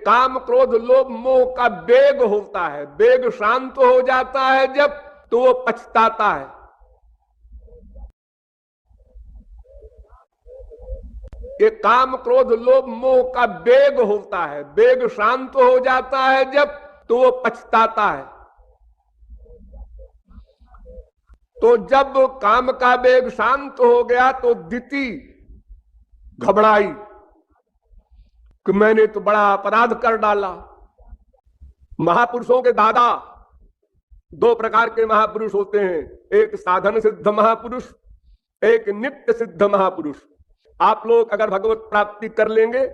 काम क्रोध लोभ मोह का वेग होता है, वेग शांत हो जाता है जब, तो वो पछताता है। ये काम क्रोध लोभ मोह का वेग होता है, वेग शांत हो जाता है जब, तो वो पछताता है। तो जब काम का वेग शांत हो गया तो दिति घबराई कि मैंने तो बड़ा अपराध कर डाला। महापुरुषों के दादा दो प्रकार के महापुरुष होते हैं, एक साधन सिद्ध महापुरुष, एक नित्य सिद्ध महापुरुष। आप लोग अगर भगवत प्राप्ति कर लेंगे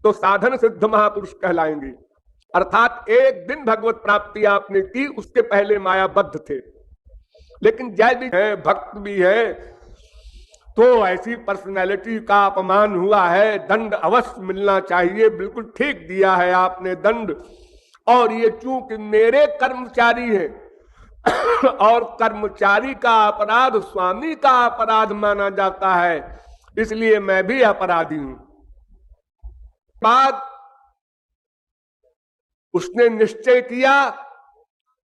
तो साधन सिद्ध महापुरुष कहलाएंगे, अर्थात एक दिन भगवत प्राप्ति आपने की, उसके पहले मायाबद्ध थे। लेकिन जय भी है, भक्त भी है, तो ऐसी पर्सनैलिटी का अपमान हुआ है, दंड अवश्य मिलना चाहिए। बिल्कुल ठीक दिया है आपने दंड। और ये चूंकि मेरे कर्मचारी है और कर्मचारी का अपराध स्वामी का अपराध माना जाता है, इसलिए मैं भी अपराधी हूं। बाद उसने निश्चय किया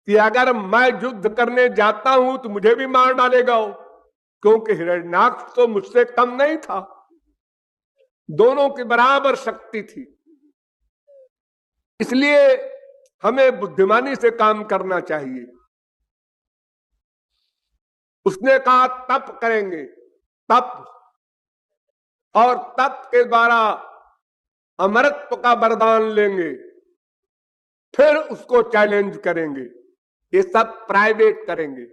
कि अगर मैं युद्ध करने जाता हूं तो मुझे भी मार डालेगा, क्योंकि हिरण्याक्ष तो मुझसे कम नहीं था, दोनों की बराबर शक्ति थी। इसलिए हमें बुद्धिमानी से काम करना चाहिए। उसने कहा तप करेंगे, तप, और तप के द्वारा अमरत्व का वरदान लेंगे, फिर उसको चैलेंज करेंगे। ये सब प्राइवेट करेंगे।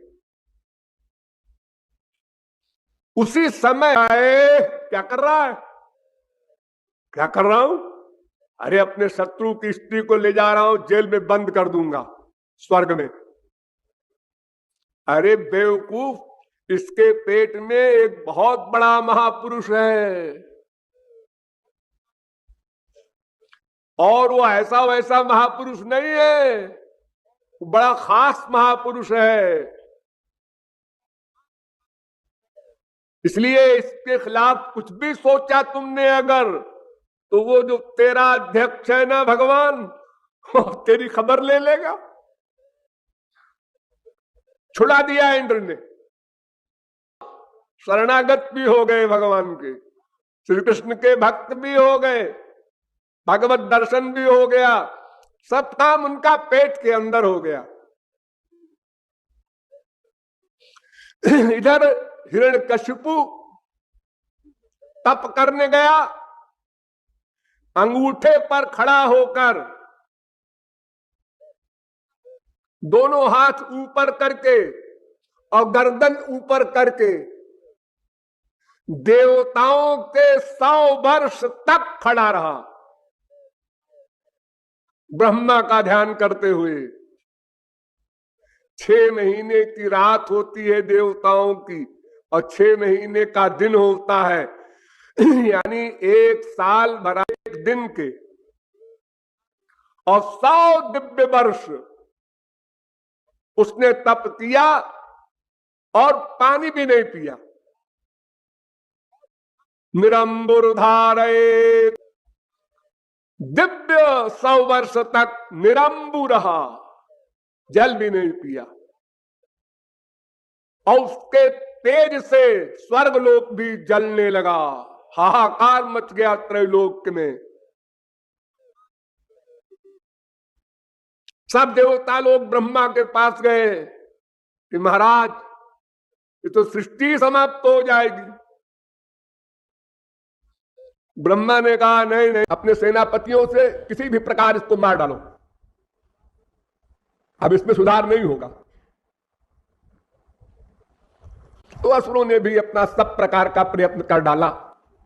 उसी समय आए, क्या कर रहा है, क्या कर रहा हूं, अरे अपने शत्रु की स्त्री को ले जा रहा हूं, जेल में बंद कर दूंगा स्वर्ग में। अरे बेवकूफ, इसके पेट में एक बहुत बड़ा महापुरुष है, और वो ऐसा वैसा महापुरुष नहीं है, वो बड़ा खास महापुरुष है। इसलिए इसके खिलाफ कुछ भी सोचा तुमने अगर, तो वो जो तेरा अध्यक्ष है ना भगवान, वो तेरी खबर ले लेगा। छुड़ा दिया इंद्र ने, शरणागत भी हो गए भगवान के, श्री कृष्ण के भक्त भी हो गए, भगवत दर्शन भी हो गया, सब काम उनका पेट के अंदर हो गया। इधर हिरण्यकशिपु तप करने गया, अंगूठे पर खड़ा होकर दोनों हाथ ऊपर करके और गर्दन ऊपर करके देवताओं के 100 वर्ष तक खड़ा रहा, ब्रह्मा का ध्यान करते हुए। 6 महीने की रात होती है देवताओं की, और 6 महीने का दिन होता है, यानी 1 साल भरा 1 दिन के, और 100 दिव्य वर्ष उसने तप किया और पानी भी नहीं पिया। निरंबुर धारे, दिव्य 100 वर्ष तक निरंबु रहा, जल भी नहीं पिया, और उसके तेज से स्वर्गलोक भी जलने लगा, हाहाकार मच गया त्रैलोक में। सब देवता लोग ब्रह्मा के पास गए कि महाराज ये तो सृष्टि समाप्त हो जाएगी। ब्रह्मा ने कहा नहीं नहीं, अपने सेनापतियों से किसी भी प्रकार इसको मार डालो, अब इसमें सुधार नहीं होगा। तो असुरों ने भी अपना सब प्रकार का प्रयत्न कर डाला,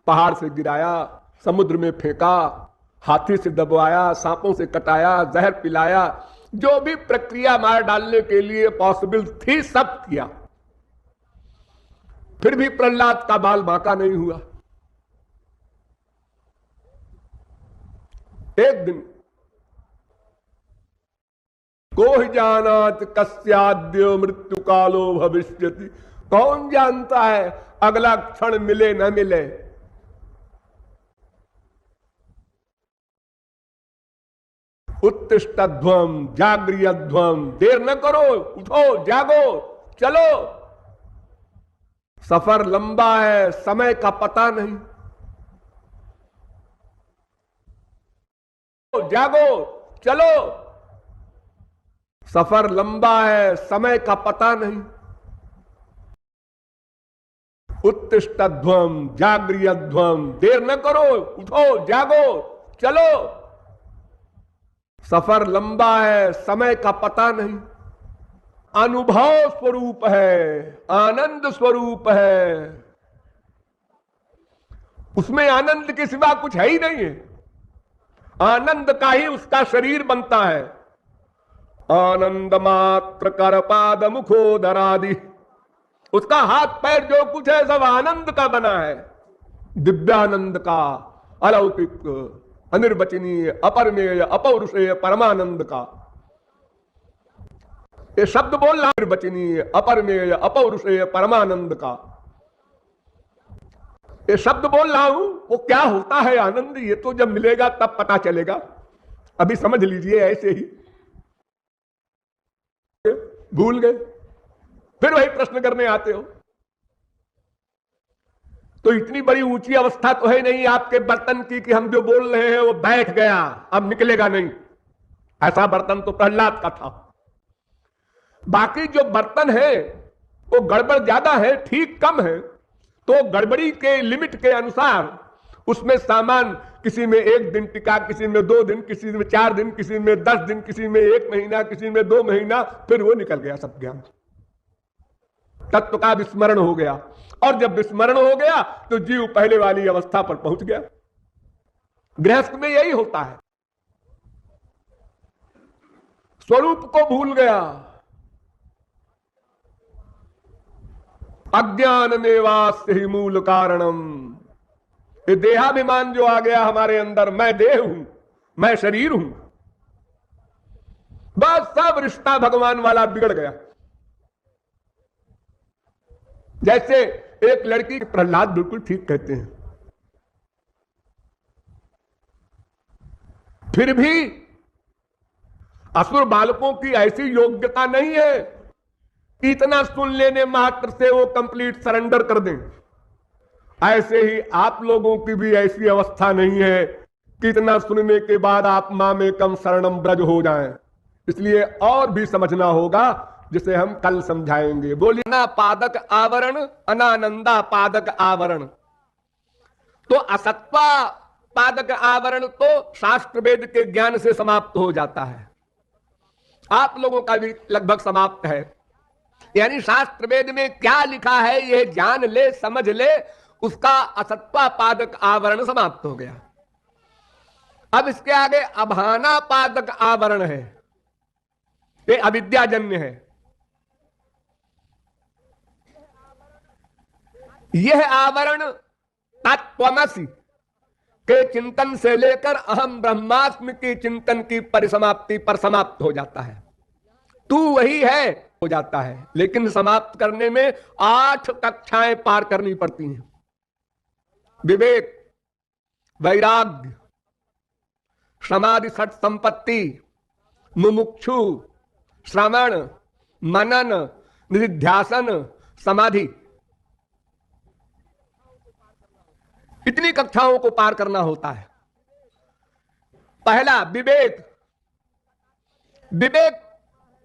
पहाड़ से गिराया, समुद्र में फेंका, हाथी से दबवाया, सांपों से कटाया, जहर पिलाया, जो भी प्रक्रिया मार डालने के लिए पॉसिबल थी सब किया, फिर भी प्रहलाद का बाल बांका नहीं हुआ। एक दिन कोई जानात कस्याद्य मृत्यु कालो भविष्यति, कौन जानता है अगला क्षण मिले न मिले। उत्तिष्ठध्वम जागृयध्वम, देर न करो, उठो, जागो, चलो। सफर लंबा है, समय का पता नहीं। जागो, चलो। सफर लंबा है, समय का पता नहीं। उत्तिष्ठध्वम जागृयध्वम, देर न करो, उठो, जागो, चलो। सफर लंबा है, समय का पता नहीं। अनुभव स्वरूप है, आनंद स्वरूप है, उसमें आनंद के सिवा कुछ है ही नहीं है। आनंद का ही उसका शरीर बनता है। आनंद मात्र कर पाद मुखोदरादि, उसका हाथ पैर जो कुछ है सब आनंद का बना है, दिव्यानंद का, अलौकिक, अनिर्वचनीय, अपरमेय, अपौरुषेय परमानंद का। ये शब्द बोल रहा, निर्वचनीय, अपरमेय, अपौरुषेय परमानंद का। ये शब्द बोल रहा हूं, वो क्या होता है आनंद, ये तो जब मिलेगा तब पता चलेगा। अभी समझ लीजिए ऐसे ही भूल गए, फिर वही प्रश्न करने आते हो। तो इतनी बड़ी ऊंची अवस्था तो है नहीं आपके बर्तन की कि हम जो बोल रहे हैं वो बैठ गया, अब निकलेगा नहीं। ऐसा बर्तन तो प्रहलाद का था। बाकी जो बर्तन है वो गड़बड़ ज्यादा है, ठीक कम है, तो गड़बड़ी के लिमिट के अनुसार उसमें सामान किसी में 1 दिन टिका, किसी में 2 दिन, किसी में 4 दिन, किसी में 10 दिन, किसी में 1 महीना, किसी में 2 महीना, फिर वो निकल गया सब ज्ञान। तत्व का विस्मरण हो गया, और जब विस्मरण हो गया तो जीव पहले वाली अवस्था पर पहुंच गया। गृहस्थ में यही होता है, स्वरूप को भूल गया। अज्ञान में वास्य ही मूल कारणम, ये देहाभिमान जो आ गया हमारे अंदर, मैं देह हूं, मैं शरीर हूं, बस सब रिश्ता भगवान वाला बिगड़ गया। जैसे एक लड़की, प्रहलाद बिल्कुल ठीक कहते हैं, फिर भी असुर बालकों की ऐसी योग्यता नहीं है कि इतना सुन लेने मात्र से वो कंप्लीट सरेंडर कर दें। ऐसे ही आप लोगों की भी ऐसी अवस्था नहीं है कि इतना सुनने के बाद आप मां में कम शरणम ब्रज हो जाएं। इसलिए और भी समझना होगा, जिसे हम कल समझाएंगे। बोलिए ना, पादक आवरण, अनानंदा पादक आवरण। तो असत्वा पादक आवरण तो शास्त्र वेद के ज्ञान से समाप्त हो जाता है। आप लोगों का भी लगभग समाप्त है, यानी शास्त्र वेद में क्या लिखा है ये जान ले, समझ ले, उसका असत्वा पादक आवरण समाप्त हो गया। अब इसके आगे अभाना पादक आवरण है, ये अविद्याजन्य है। यह आवरण तत्त्वमसि के चिंतन से लेकर अहम ब्रह्मास्मि के चिंतन की परिसमाप्ति पर समाप्त हो जाता है। तू वही है हो जाता है, लेकिन समाप्त करने में 8 कक्षाएं पार करनी पड़ती हैं। विवेक, वैराग्य, समाधि, सठ संपत्ति, मुमुक्षु, श्रवण, मनन, निधिध्यासन, समाधि, इतनी कक्षाओं को पार करना होता है। पहला विवेक। विवेक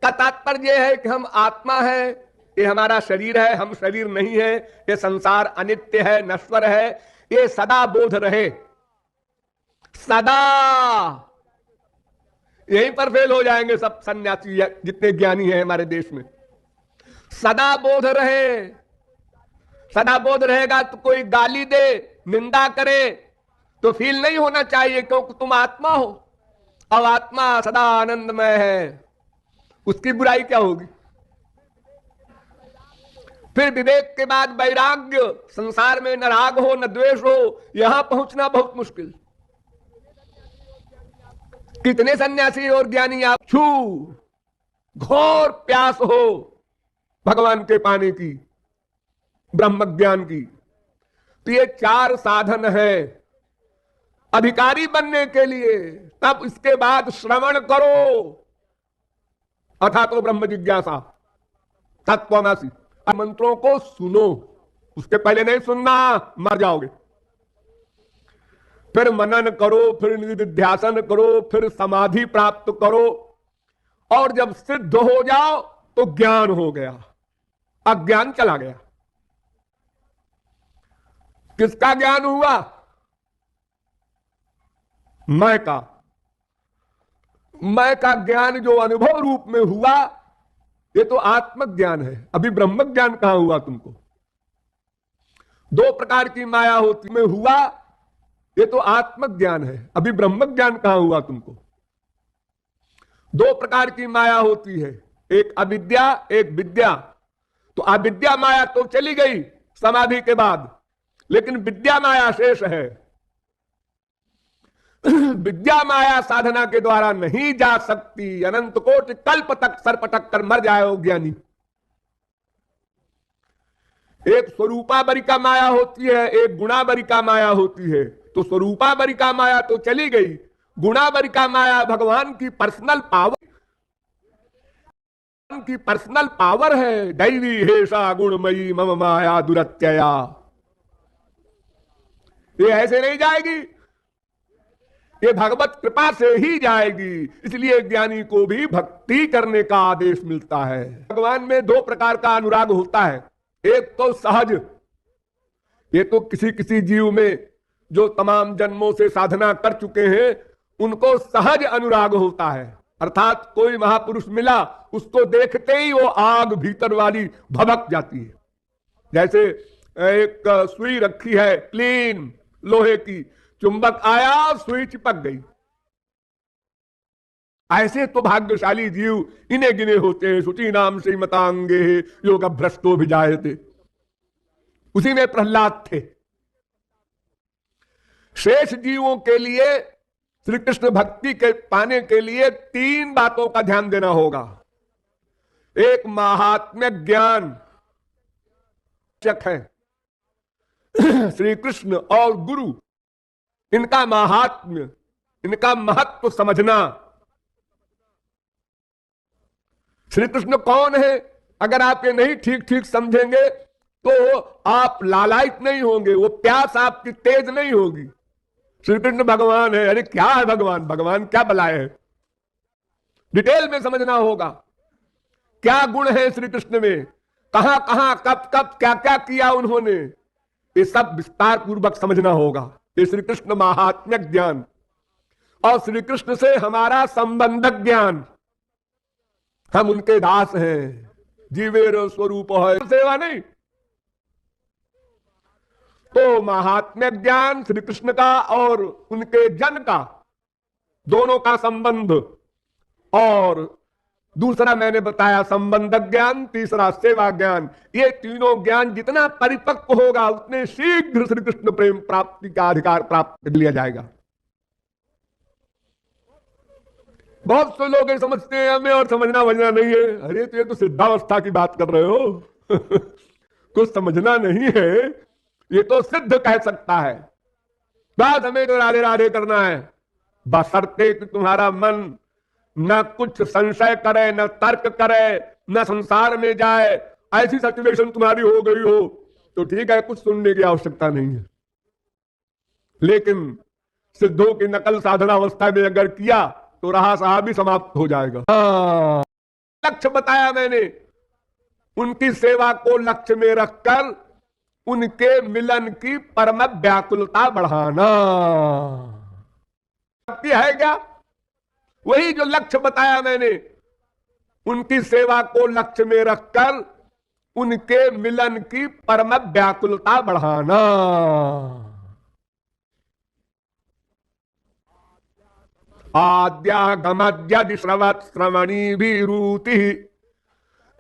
का तात्पर्य है कि हम आत्मा है, ये हमारा शरीर है, हम शरीर नहीं है, ये संसार अनित्य है, नश्वर है, ये सदा बोध रहे। सदा यहीं पर फेल हो जाएंगे सब सन्यासी जितने ज्ञानी हैं हमारे देश में। सदा बोध रहे, सदा बोध रहेगा तो कोई गाली दे, निंदा करे तो फील नहीं होना चाहिए, क्योंकि तुम आत्मा हो, अब आत्मा सदा आनंदमय है, उसकी बुराई क्या होगी। फिर विवेक के बाद वैराग्य, संसार में न राग हो न द्वेष हो, यहां पहुंचना बहुत मुश्किल। कितने सन्यासी और ज्ञानी आप छू, घोर प्यास हो भगवान के पाने की, ब्रह्म ज्ञान की, तो ये 4 साधन है। अधिकारी बनने के लिए, तब इसके बाद श्रवण करो, अथा तो ब्रह्म जिज्ञासा तत्वमसि। मंत्रों को सुनो, उसके पहले नहीं सुनना, मर जाओगे। फिर मनन करो, फिर निधिध्यासन करो, फिर समाधि प्राप्त करो, और जब सिद्ध हो जाओ तो ज्ञान हो गया, अज्ञान चला गया। किसका ज्ञान हुआ? मैं का। मैं का ज्ञान जो अनुभव रूप में हुआ, ये तो आत्मज्ञान है। अभी ब्रह्म ज्ञान कहां हुआ तुमको? दो प्रकार की माया होती में हुआ, ये तो आत्मज्ञान है। अभी ब्रह्म ज्ञान कहां हुआ तुमको? दो प्रकार की माया होती है, एक अविद्या, एक विद्या। तो अविद्या माया तो चली गई समाधि के बाद, लेकिन विद्या माया शेष है। विद्या माया साधना के द्वारा नहीं जा सकती, अनंत कोटि कल्प तक सर पटक कर मर जाए वो ज्ञानी। एक स्वरूपाबरिका माया होती है, एक गुणाबरिका माया होती है। तो स्वरूपाबरिका माया तो चली गई, गुणाबरिका माया भगवान की पर्सनल पावर है। दैवी हेषा गुणमयी मम माया दुरत्यया। ये ऐसे नहीं जाएगी, ये भगवत कृपा से ही जाएगी। इसलिए ज्ञानी को भी भक्ति करने का आदेश मिलता है। भगवान में दो प्रकार का अनुराग होता है। एक तो सहज, ये तो किसी किसी जीव में जो तमाम जन्मों से साधना कर चुके हैं उनको सहज अनुराग होता है। अर्थात कोई महापुरुष मिला, उसको देखते ही वो आग भीतर वाली भभक जाती है। जैसे एक सुई रखी है क्लीन लोहे की, चुंबक आया, सुई चिपक गई। ऐसे तो भाग्यशाली जीव इन्हें गिने होते हैं। शुचि नाम श्रीमतांगे योग भ्रष्टो भी जाए थे, उसी में प्रहलाद थे। शेष जीवों के लिए श्री कृष्ण भक्ति के पाने के लिए तीन बातों का ध्यान देना होगा। एक महात्म्य ज्ञान है, श्री कृष्ण और गुरु, इनका महात्म्य, इनका महत्व समझना। श्री कृष्ण कौन है, अगर आप ये नहीं ठीक ठीक समझेंगे तो आप लालायित नहीं होंगे, वो प्यास आपकी तेज नहीं होगी। श्री कृष्ण भगवान है, अरे क्या है भगवान, भगवान क्या बलाए है, डिटेल में समझना होगा। क्या गुण है श्री कृष्ण में, कहां कहां कब कब क्या क्या किया उन्होंने, ये सब विस्तार पूर्वक समझना होगा। ये श्री कृष्ण महात्म्य ज्ञान और श्री कृष्ण से हमारा संबंध ज्ञान। हम उनके दास हैं, जीवेर स्वरूप है, सेवा नहीं। तो महात्म्य ज्ञान श्री कृष्ण का और उनके जन का, दोनों का संबंध, और दूसरा मैंने बताया संबंध ज्ञान, तीसरा सेवा ज्ञान। ये तीनों ज्ञान जितना परिपक्व होगा उतने शीघ्र श्री कृष्ण प्रेम प्राप्ति का अधिकार प्राप्त कर लिया जाएगा। बहुत से लोग समझते हैं हमें और समझना वझना नहीं है। अरे तो ये तो सिद्धावस्था की बात कर रहे हो कुछ समझना नहीं है, ये तो सिद्ध कह सकता है। बस हमें तो राधे राधे करना है, बशर्ते कि तुम्हारा मन न कुछ संशय करे, न तर्क करे, न संसार में जाए। ऐसी सिचुएशन तुम्हारी हो गई हो तो ठीक है, कुछ सुनने की आवश्यकता नहीं है। लेकिन सिद्धों की नकल साधना अवस्था में अगर किया तो रहा सहा भी समाप्त हो जाएगा। लक्ष्य बताया मैंने, उनकी सेवा को लक्ष्य में रखकर उनके मिलन की परम व्याकुलता बढ़ाना है क्या? वही जो लक्ष्य बताया मैंने, उनकी सेवा को लक्ष्य में रखकर उनके मिलन की परम व्याकुलता बढ़ाना। आद्यागमद्यदि श्रवत् श्रवणी भी रूति।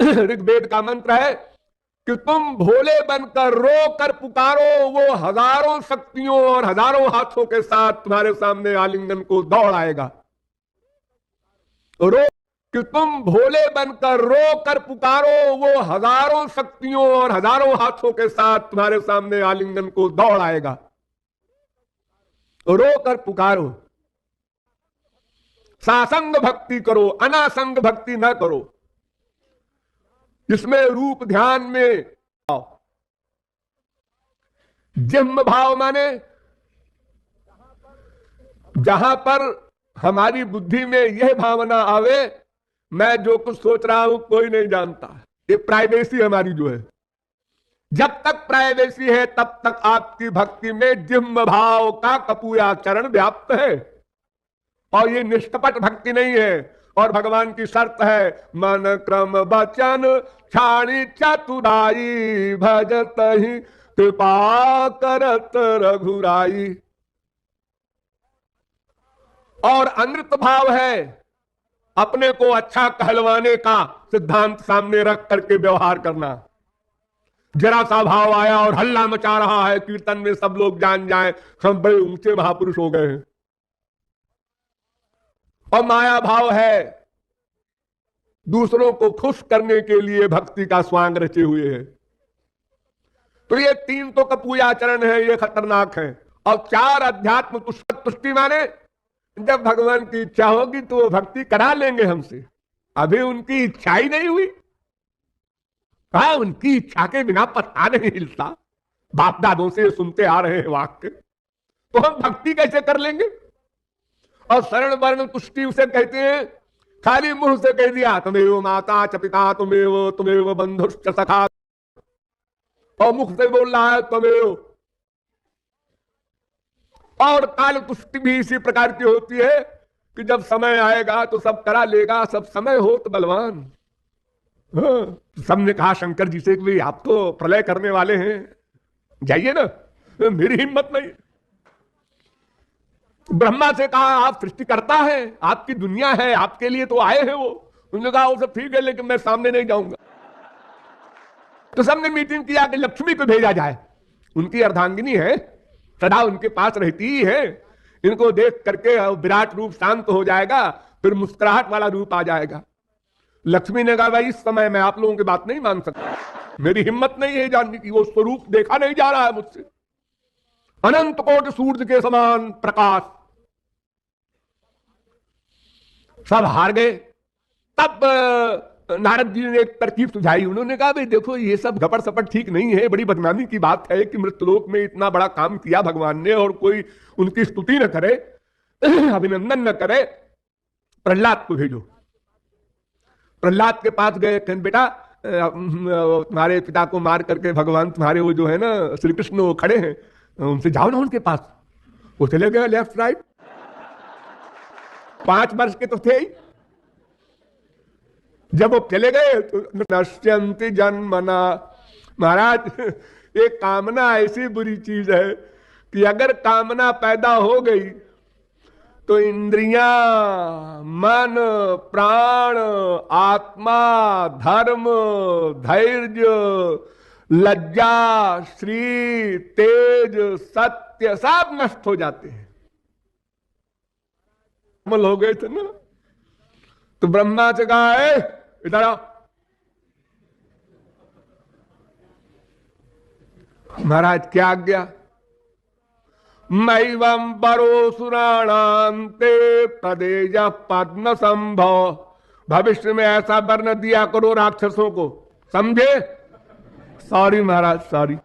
ऋग्वेद का मंत्र है कि तुम भोले बनकर रो कर पुकारो, वो हजारों शक्तियों और हजारों हाथों के साथ तुम्हारे सामने आलिंगन को दौड़ आएगा। रो कि तुम भोले बनकर रो कर पुकारो, वो हजारों शक्तियों और हजारों हाथों के साथ तुम्हारे सामने आलिंगन को दौड़ आएगा। रो कर पुकारो, सासंग भक्ति करो, अनासंग भक्ति न करो, जिसमें रूप ध्यान में आओ। जिह्म भाव माने जहां पर हमारी बुद्धि में यह भावना आवे, मैं जो कुछ सोच रहा हूं कोई नहीं जानता, ये प्राइवेसी हमारी जो है। जब तक प्राइवेसी है तब तक आपकी भक्ति में जिह्म भाव का कपूयाचरण व्याप्त है, और ये निष्कपट भक्ति नहीं है। और भगवान की शर्त है, मन क्रम वचन छाणी चतुराई, भजत ही कृपा करत रघुराई। और अमृत भाव है अपने को अच्छा कहलवाने का सिद्धांत सामने रख करके व्यवहार करना। जरा सा भाव आया और हल्ला मचा रहा है कीर्तन में, सब लोग जान जाएं हम बड़े ऊंचे महापुरुष हो गए हैं। और माया भाव है दूसरों को खुश करने के लिए भक्ति का स्वांग रचे हुए है। तो ये तीन तो कपूयाचरण है, ये खतरनाक है। और चार अध्यात्म तुष्टि माने जब भगवान की इच्छा होगी तो वो भक्ति करा लेंगे हमसे। अभी उनकी इच्छा ही नहीं हुई। हाँ, उनकी इच्छा के बिना पत्ता नहीं हिलता। बाप दादों से सुनते आ रहे हैं वाक्य, तो हम भक्ति कैसे कर लेंगे। और शरण वर्ण तुष्टि उसे कहते हैं, खाली मुंह से कह दिया तुमेव माता च पिता तुमेव बंधुश्च सखा, और मुख से बोल रहा है तुमेव। और काल तुष्टि भी इसी प्रकार की होती है कि जब समय आएगा तो सब करा लेगा, सब समय हो तो बलवान। हाँ, सबने कहा शंकर जी से कि भाई आप तो प्रलय करने वाले हैं, जाइए ना, मेरी हिम्मत नहीं। ब्रह्मा से कहा आप सृष्टि करता है, आपकी दुनिया है, आपके लिए तो आए हैं वो। उन्होंने कहा वो सब ठीक है लेकिन मैं सामने नहीं जाऊंगा। तो सबने मीटिंग किया कि लक्ष्मी को भेजा जाए, उनकी अर्धांगिनी है, सदा उनके पास रहती ही है, इनको देख करके विराट रूप शांत हो जाएगा, फिर मुस्कुराहट वाला रूप आ जाएगा। लक्ष्मी ने कहा भाई इस समय मैं आप लोगों की बात नहीं मान सकता, मेरी हिम्मत नहीं है जानने की, वो स्वरूप देखा नहीं जा रहा है मुझसे। अनंत कोटि सूर्य के समान प्रकाश। सब हार गए। तब नारद जी ने एक तरकीब सुझाई। उन्होंने कहा भाई देखो ये सब घपड़ सपट ठीक नहीं है, बड़ी बदनामी की बात है कि मृतलोक में इतना बड़ा काम किया भगवान ने और कोई उनकी स्तुति न करे, अभिनंदन न करे। प्रहलाद को भेजो। प्रहलाद के पास गए, कहते बेटा तुम्हारे पिता को मार करके भगवान तुम्हारे वो जो है ना श्री कृष्ण वो खड़े हैं, उनसे जाओ ना उनके पास। वो चले गए लेफ्ट राइट, 5 वर्ष के तो थे ही। जब वो चले गए तो नश्यंति जन्मना। महाराज ये कामना ऐसी बुरी चीज है कि अगर कामना पैदा हो गई तो इंद्रियां, मन, प्राण, आत्मा, धर्म, धैर्य, लज्जा, श्री, तेज, सत्य सब नष्ट हो जाते हैं। अमल हो गए थे ना। तो ब्रह्मा से कहा है इधर आओ। महाराज क्या आज्ञा। मैवं परो सुराणान्ते प्रदेज पद्म संभव। भविष्य में ऐसा वर्ण दिया करो राक्षसों को, समझे। सॉरी महाराज सॉरी।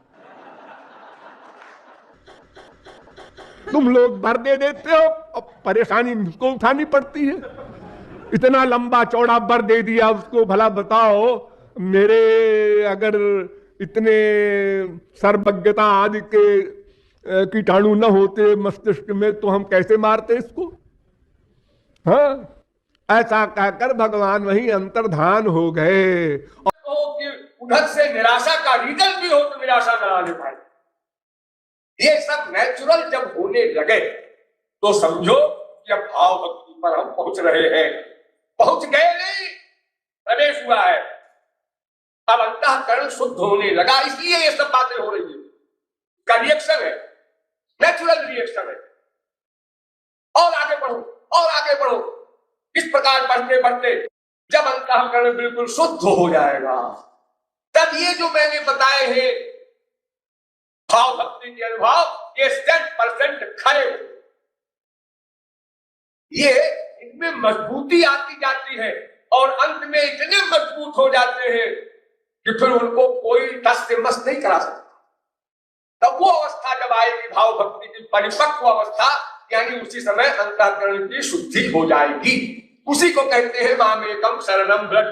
तुम लोग वर दे देते हो और परेशानी मुझको उठानी पड़ती है। इतना लंबा चौड़ा वर दे दिया उसको, भला बताओ मेरे अगर इतने सर्वज्ञता आदि के कीटाणु न होते मस्तिष्क में तो हम कैसे मारते इसको। हाँ, ऐसा कहकर भगवान वहीं अंतर्धान हो गए। और उधर से निराशा का रिजल्ट भी हो तो निराशा न आने पाए। ये सब नेचुरल जब होने लगे तो समझो कि अब भाव भक्ति पर हम पहुंच रहे हैं। पहुंच गए नहीं, प्रवेश हुआ है। अब अंतःकरण शुद्ध होने लगा, इसलिए ये सब बातें हो रही है। का रिएक्शन है, नेचुरल रिएक्शन है। और आगे बढ़ो और आगे बढ़ो। इस प्रकार बढ़ते बढ़ते जब अंतःकरण बिल्कुल शुद्ध हो जाएगा तब ये जो मैंने बताए हैं भाव भक्ति के अनुभव ये 100% खड़े ये इनमें मजबूती आती जाती है और अंत में इतने मजबूत हो जाते हैं कि फिर उनको कोई टस से मस नहीं करा सकता। तब वो अवस्था जब आएगी भाव भक्ति की परिपक्व अवस्था, यानी उसी समय अंतःकरण की शुद्धि हो जाएगी। उसी को कहते हैं मामेकम शरणम व्रज,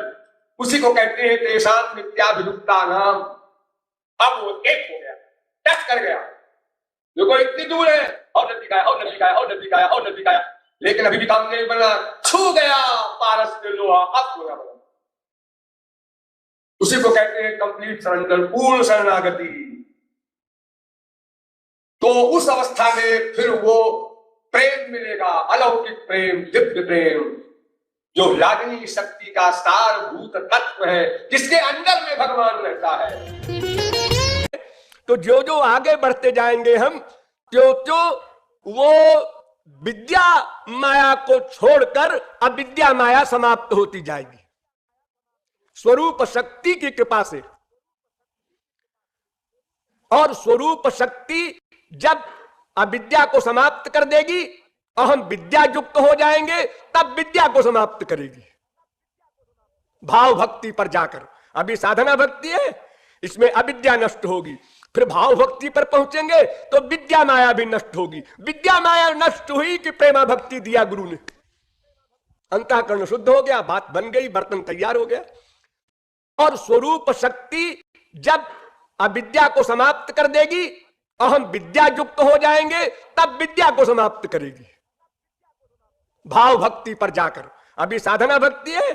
उसी को कहते हैं तेषां नित्याभियुक्ता नाम। अब वो एक हो गया, टच कर गया, देखो इतनी दूर है और नदी का और नदी का और नदी का और नदी का, लेकिन अभी भी काम नहीं बना, छू गया पारस में लोहा, अब लोहा बना। उसी को कहते हैं कंप्लीट सरेंडर, पूर्ण शरणागति। तो उस अवस्था में फिर वो प्रेम मिलेगा, अलौकिक प्रेम, दिव्य प्रेम, जो लागिनी शक्ति का सारभूत तत्व है, जिसके अंदर में भगवान रहता है। तो जो जो आगे बढ़ते जाएंगे हम, त्यों त्यों वो विद्या माया को छोड़कर अविद्या माया समाप्त होती जाएगी स्वरूप शक्ति की कृपा से। और स्वरूप शक्ति जब अविद्या को समाप्त कर देगी और हम विद्या युक्त हो जाएंगे, तब विद्या को समाप्त करेगी भाव भक्ति पर जाकर। अभी साधना भक्ति है, इसमें अविद्या नष्ट होगी, फिर भाव भक्ति पर पहुंचेंगे तो विद्या माया भी नष्ट होगी। विद्या माया नष्ट हुई कि प्रेमा भक्ति दिया गुरु ने, अंतःकरण शुद्ध हो गया, बात बन गई, बर्तन तैयार हो गया। और स्वरूप शक्ति जब अविद्या को समाप्त कर देगी और हम विद्या युक्त हो जाएंगे, तब विद्या को समाप्त करेगी भाव भक्ति पर जाकर। अभी साधना भक्ति है,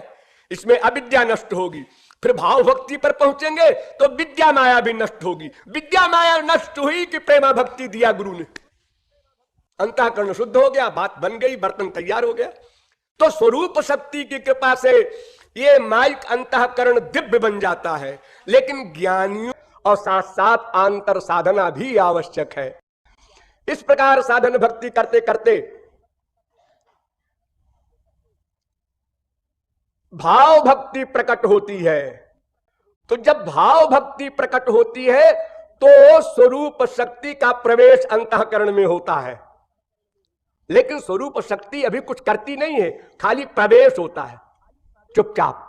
इसमें अविद्या नष्ट होगी, फिर भाव भक्ति पर पहुंचेंगे तो विद्या माया भी नष्ट होगी। विद्या माया नष्ट हुई कि प्रेमा भक्ति दिया गुरु ने, अंतःकरण शुद्ध हो गया, बात बन गई, बर्तन तैयार हो गया। तो स्वरूप शक्ति की कृपा से ये माइक अंतःकरण दिव्य बन जाता है। लेकिन ज्ञानियों और साथ साथ आंतर साधना भी आवश्यक है। इस प्रकार साधन भक्ति करते करते भाव भक्ति प्रकट होती है। तो जब भाव भक्ति प्रकट होती है तो स्वरूप शक्ति का प्रवेश अंतःकरण में होता है। लेकिन स्वरूप शक्ति अभी कुछ करती नहीं है, खाली प्रवेश होता है चुपचाप।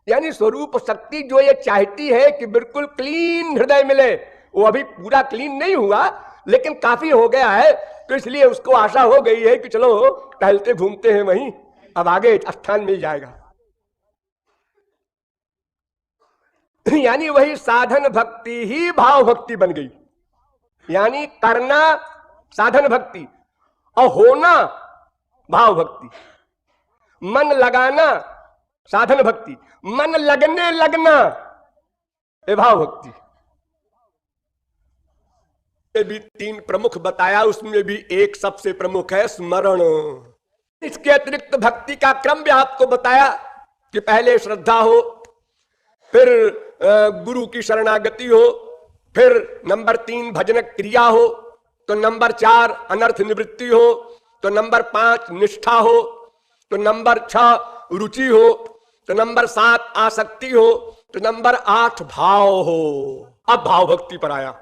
यानी स्वरूप शक्ति जो ये चाहती है कि बिल्कुल क्लीन हृदय मिले, वो अभी पूरा क्लीन नहीं हुआ, लेकिन काफी हो गया है। तो इसलिए उसको आशा हो गई है कि चलो टहलते घूमते हैं वहीं, अब आगे स्थान मिल जाएगा। यानी वही साधन भक्ति ही भाव भक्ति बन गई। यानी करना साधन भक्ति और होना भाव भक्ति, मन लगाना साधन भक्ति, मन लगने लगना ये भाव भक्ति। ये भी तीन प्रमुख बताया, उसमें भी एक सबसे प्रमुख है स्मरण। इसके अतिरिक्त भक्ति का क्रम भी आपको बताया कि पहले श्रद्धा हो, फिर गुरु की शरणागति हो, फिर नंबर 3 भजन क्रिया हो, तो नंबर 4 अनर्थ निवृत्ति हो, तो नंबर 5 निष्ठा हो, तो नंबर 6 रुचि हो, तो नंबर 7 आसक्ति हो, तो नंबर 8 भाव हो। अब भाव भक्ति पर आया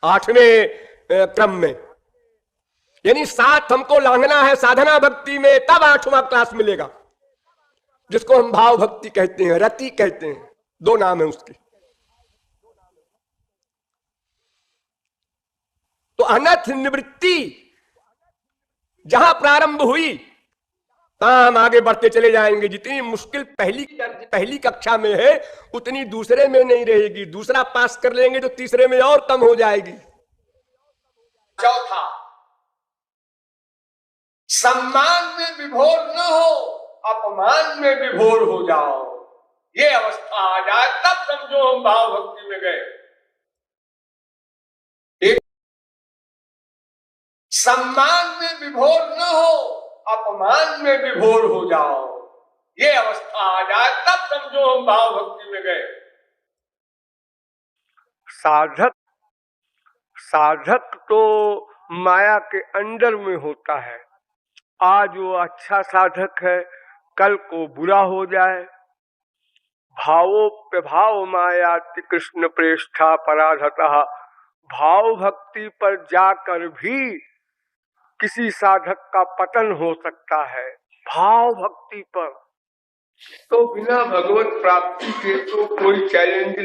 8वें क्रम में। यानी 7 हमको लांघना है साधना भक्ति में, तब 8वां क्लास मिलेगा, जिसको हम भाव भक्ति कहते हैं, रति कहते हैं, 2 नाम है उसके। तो अनर्थ निवृत्ति जहां प्रारंभ हुई, हम आगे बढ़ते चले जाएंगे। जितनी मुश्किल पहली कक्षा में है, उतनी दूसरे में नहीं रहेगी। दूसरा पास कर लेंगे तो तीसरे में और कम हो जाएगी। चौथा, सम्मान में विभोर न हो, अपमान में विभोर हो जाओ। ये अवस्था आ जाए तब समझो हम भाव भक्ति में गए। सम्मान में विभोर न हो, अपमान में विभोर हो जाओ। ये अवस्था आ जाए तब समझो हम भाव भक्ति में गए। साधक तो माया के अंदर में होता है। आज वो अच्छा साधक है, कल को बुरा हो जाए। भावोप्यभाव मायाति कृष्ण प्रेष्ठा पराधतः। भाव भक्ति पर जाकर भी किसी साधक का पतन हो सकता है भाव भक्ति पर। तो बिना भगवत प्राप्ति के तो कोई चैलेंज